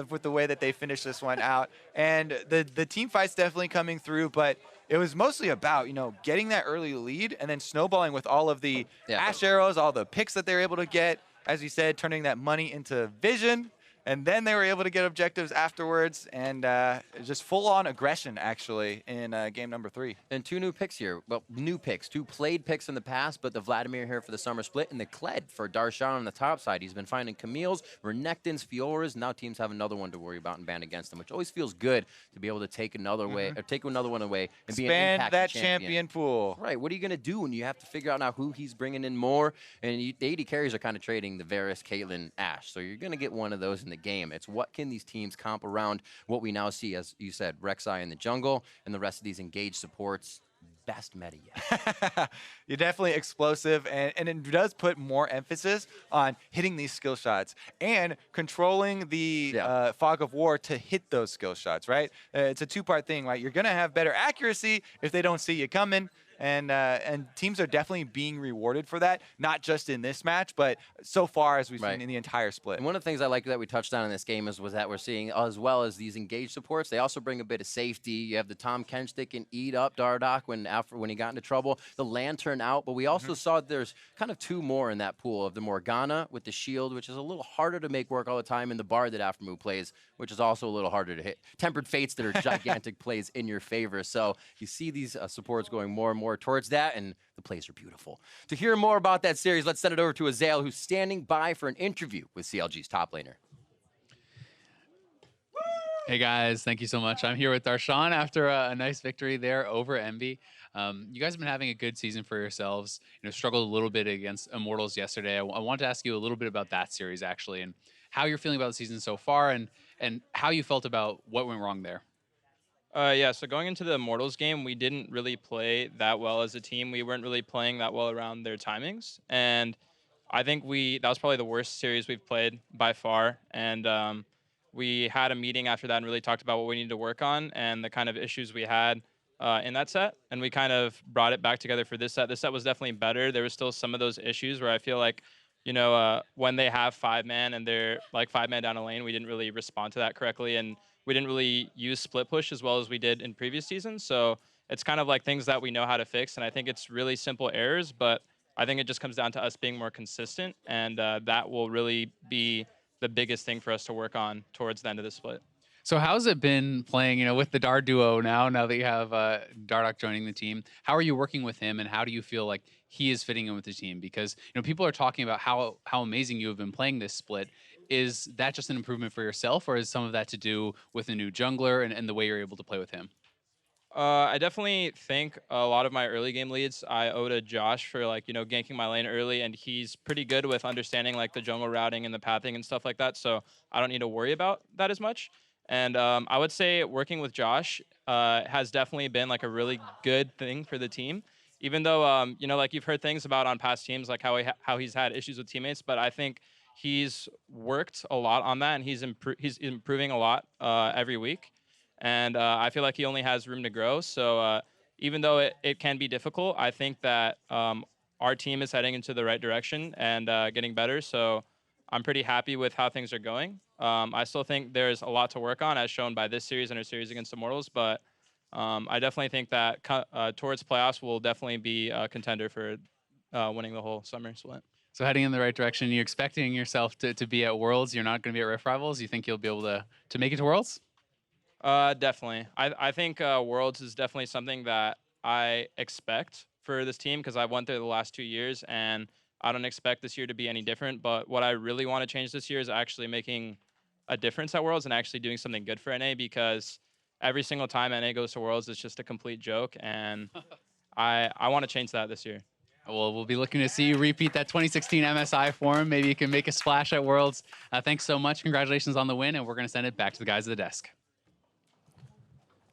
with the way that they finished this one out. And the team fight's definitely coming through, but it was mostly about, you know, getting that early lead and then snowballing with all of the Ashe arrows, all the picks that they were able to get. As you said, turning that money into vision. And then they were able to get objectives afterwards, and just full-on aggression, actually, in game number 3. And 2 new picks here. Well, new picks. 2 played picks in the past, but the Vladimir here for the summer split, and the Kled for Darshan on the top side. He's been finding Camille's, Renekton's, Fiora's. Now teams have another one to worry about and ban against them, which always feels good to be able to take another way, or take another one away and be an expand that champion. champion pool. Right. What are you going to do when you have to figure out now who he's bringing in more? And the AD carries are kind of trading the Varus, Caitlyn, Ashe. So you're going to get one of those in the game. It's what can these teams comp around what we now see, as you said, Rek'Sai in the jungle and the rest of these engaged supports. Best meta yet. You're definitely explosive, and it does put more emphasis on hitting these skill shots and controlling the fog of war to hit those skill shots, right? It's a 2-part thing, right? You're going to have better accuracy if they don't see you coming. And teams are definitely being rewarded for that, not just in this match, but so far as we've seen in the entire split. And one of the things I like that we touched on in this game was that we're seeing, as well as these engaged supports, they also bring a bit of safety. You have the Tom Kench that can eat up Dardoch when he got into trouble, the Lantern out, but we also saw there's kind of 2 more in that pool of the Morgana with the shield, which is a little harder to make work all the time, and the Bard that Aphromoo plays, which is also a little harder to hit. Tempered Fates that are gigantic plays in your favor. So you see these supports going more and more towards that, and the plays are beautiful. To hear more about that series, let's send it over to Azael, who's standing by for an interview with CLG's top laner. Hey guys, thank you so much. I'm here with Darshan after a nice victory there over Envy. You guys have been having a good season for yourselves. You know, struggled a little bit against Immortals yesterday. I wanted to ask you a little bit about that series actually, and how you're feeling about the season so far, and how you felt about what went wrong there. Yeah, so going into the Immortals game, we didn't really play that well as a team. We weren't really playing that well around their timings. And I think that was probably the worst series we've played by far. And we had a meeting after that and really talked about what we needed to work on and the kind of issues we had in that set. And we kind of brought it back together for this set. This set was definitely better. There was still some of those issues where I feel like, when they have 5-man and they're like 5-man down a lane, we didn't really respond to that correctly. And we didn't really use split push as well as we did in previous seasons. So it's kind of like things that we know how to fix. And I think it's really simple errors, but I think it just comes down to us being more consistent. And that will really be the biggest thing for us to work on towards the end of the split. So how's it been playing, with the Dar duo now that you have Dardoch joining the team? How are you working with him, and how do you feel like he is fitting in with the team? Because, people are talking about how amazing you have been playing this split. Is that just an improvement for yourself, or is some of that to do with a new jungler and the way you're able to play with him? I definitely think a lot of my early game leads I owe to Josh for ganking my lane early, and he's pretty good with understanding like the jungle routing and the pathing and stuff like that. So I don't need to worry about that as much. And I would say working with Josh has definitely been like a really good thing for the team. Even though like you've heard things about on past teams like how he's had issues with teammates, but I think he's worked a lot on that, and he's improving a lot every week. And I feel like he only has room to grow. So even though it can be difficult, I think that our team is heading into the right direction and getting better. So I'm pretty happy with how things are going. I still think there's a lot to work on, as shown by this series and our series against Immortals. But I definitely think that towards playoffs, we'll definitely be a contender for winning the whole summer split. So heading in the right direction, you're expecting yourself to be at Worlds. You're not going to be at Rift Rivals. You think you'll be able to make it to Worlds? Definitely. I think Worlds is definitely something that I expect for this team, because I went there the last 2 years, and I don't expect this year to be any different. But what I really want to change this year is actually making a difference at Worlds and actually doing something good for NA, because every single time NA goes to Worlds, it's just a complete joke, and I want to change that this year. Well, we'll be looking to see you repeat that 2016 MSI form. Maybe you can make a splash at Worlds. Thanks so much. Congratulations on the win, and we're going to send it back to the guys at the desk.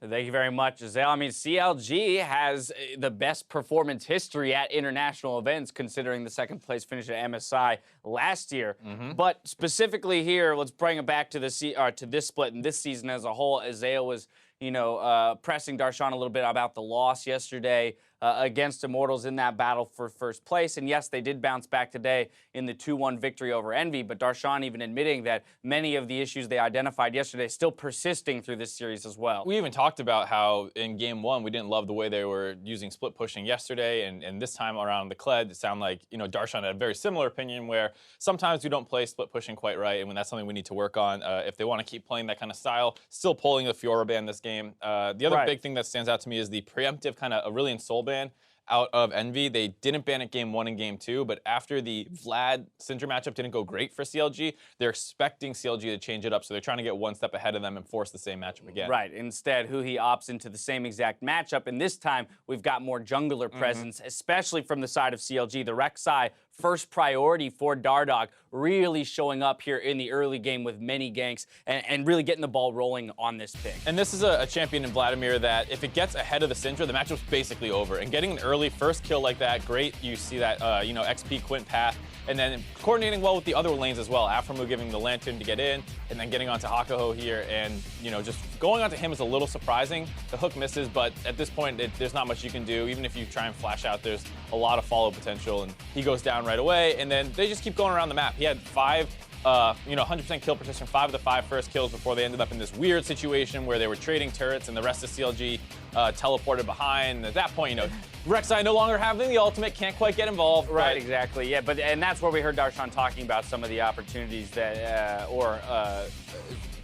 Thank you very much, Giselle. I mean, CLG has the best performance history at international events, considering the second place finish at MSI last year. But specifically here, let's bring it back to this split and this season as a whole. Isaiah was, pressing Darshan a little bit about the loss yesterday against Immortals in that battle for first place. And yes, they did bounce back today in the 2-1 victory over Envy, but Darshan even admitting that many of the issues they identified yesterday still persisting through this series as well. We even talked about how in game 1, we didn't love the way they were using split pushing yesterday, and this time around the Kled, it sounded like, Darshan had a very similar opinion where sometimes we don't play split pushing quite right, and when that's something we need to work on. If they want to keep playing that kind of style, still pulling the Fiora ban this game. The other big thing that stands out to me is the preemptive kind of Aurelion Soul ban out of Envy. They didn't ban it game 1 and game 2, but after the Vlad Syndra matchup didn't go great for CLG, they're expecting CLG to change it up, so they're trying to get one step ahead of them and force the same matchup again. Right. Instead, Huhi opts into the same exact matchup, and this time we've got more jungler presence, especially from the side of CLG. The Rek'Sai, first priority for Dardoch, really showing up here in the early game with many ganks and really getting the ball rolling on this pick. And this is a champion in Vladimir that if it gets ahead of the Syndra, the matchup's basically over. And getting an early first kill like that, great. You see that, XP Quint path. And then coordinating well with the other lanes as well. Aphromoo giving the Lantern to get in, and then getting onto Hakuho here. And, just going onto him is a little surprising. The hook misses, but at this point, there's not much you can do. Even if you try and flash out, there's a lot of follow potential. And he goes down right away. And then they just keep going around the map. He had 100% kill precision, 5 of the 5 first kills before they ended up in this weird situation where they were trading turrets and the rest of CLG teleported behind. At that point, Rek'Sai no longer having the ultimate, can't quite get involved. Right, exactly. Yeah, and that's where we heard Darshan talking about some of the opportunities that,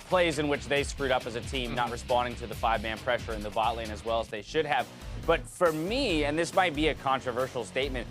plays in which they screwed up as a team, not responding to the 5-man pressure in the bot lane as well as they should have. But for me, and this might be a controversial statement,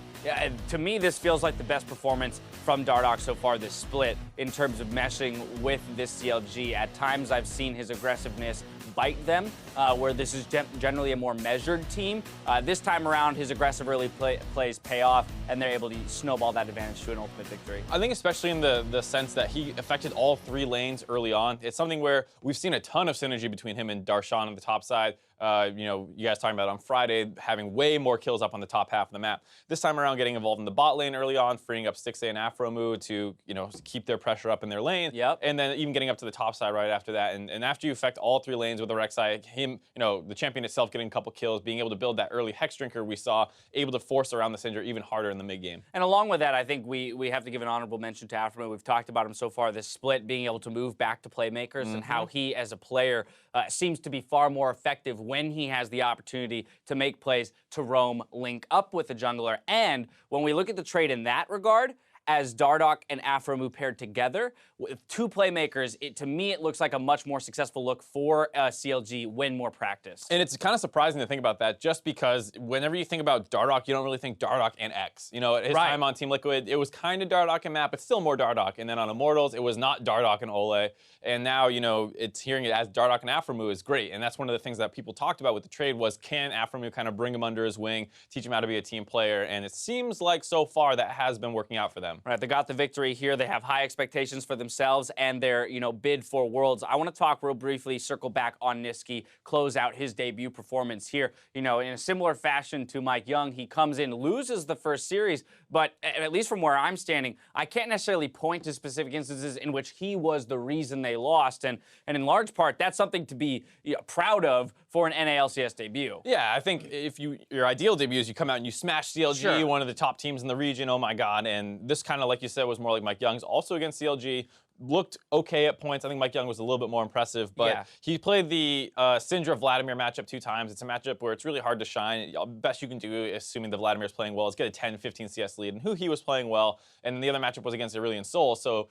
to me this feels like the best performance from Dardoch so far this split in terms of meshing with this CLG. At times I've seen his aggressiveness bite them, where this is generally a more measured team. This time around, his aggressive early plays pay off, and they're able to snowball that advantage to an ultimate victory. I think especially in the sense that he affected all 3 lanes early on. It's something where we've seen a ton of synergy between him and Darshan on the top side. You know, you guys talking about on Friday having way more kills up on the top half of the map. This time around, getting involved in the bot lane early on, freeing up Stixxay and Aphromoo to, you know, keep their pressure up in their lane. Yep. And then even getting up to the top side right after that. And after you affect all 3 lanes with the Rek'Sai, him, you know, the champion itself getting a couple kills, being able to build that early Hex Drinker we saw, able to force around the Syndra even harder in the mid game. And along with that, I think we have to give an honorable mention to Aphromoo. We've talked about him so far, this split, being able to move back to playmakers and how he, as a player, seems to be far more effective when he has the opportunity to make plays, to roam, link up with the jungler. And when we look at the trade in that regard, as Dardoch and Aphromoo paired together with 2 playmakers, to me, it looks like a much more successful look for CLG when more practice. And it's kind of surprising to think about that, just because whenever you think about Dardoch, you don't really think Dardoch and X. You know, at his time on Team Liquid, it was kind of Dardoch and Matt, but still more Dardoch. And then on Immortals, it was not Dardoch and Ole. And now, you know, it's hearing it as Dardoch and Aphromoo is great. And that's one of the things that people talked about with the trade was, can Aphromoo kind of bring him under his wing, teach him how to be a team player? And it seems like so far that has been working out for them. Right, they got the victory here. They have high expectations for themselves and their, you know, bid for Worlds. I want to talk real briefly, circle back on Nisqy, close out his debut performance here. You know, in a similar fashion to Mike Young, he comes in, loses the first series, but at least from where I'm standing, I can't necessarily point to specific instances in which he was the reason they lost. And in large part, that's something to be proud of for an NA LCS debut. Yeah, I think if your ideal debut is you come out and you smash CLG, one of the top teams in the region, oh my God. And this kind of, like you said, was more like Mike Young's, also against CLG. Looked okay at points. I think Mike Young was a little bit more impressive, but he played the Syndra Vladimir matchup 2 times. It's a matchup where it's really hard to shine. Best you can do, assuming the Vladimir's playing well, is get a 10-15 CS lead. And Huhi was playing well, and the other matchup was against Aurelion Sol. So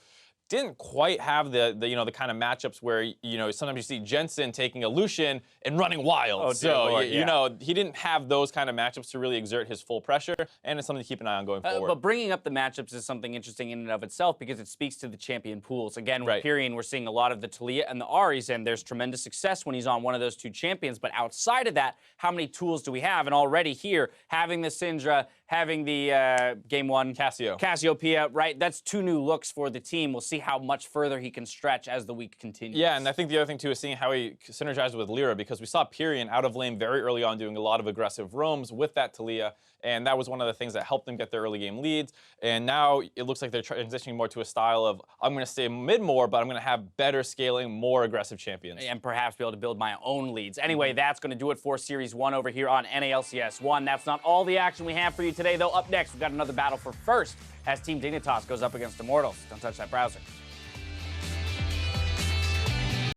didn't quite have the you know, the kind of matchups where, you know, sometimes you see Jensen taking a Lucian and running wild. Oh, so Lord, you know, he didn't have those kind of matchups to really exert his full pressure, and it's something to keep an eye on going forward. But bringing up the matchups is something interesting in and of itself, because it speaks to the champion pools. Again, with Pyrian, we're seeing a lot of the Taliyah and the Aries, and there's tremendous success when he's on one of those 2 champions. But outside of that, how many tools do we have? And already here, having the Syndra, having the Game 1 Cassiopeia, right? That's 2 new looks for the team. We'll see how much further he can stretch as the week continues. Yeah, and I think the other thing too is seeing how he synergized with LirA, because we saw Pyrian out of lane very early on doing a lot of aggressive roams with that Taliyah, and that was one of the things that helped them get their early game leads. And now it looks like they're transitioning more to a style of, I'm going to stay mid more, but I'm going to have better scaling, more aggressive champions. And perhaps be able to build my own leads. Anyway, that's going to do it for Series 1 over here on NA LCS 1. That's not all the action we have for you today, though. Up next, we've got another battle for first as Team Dignitas goes up against Immortals. Don't touch that browser.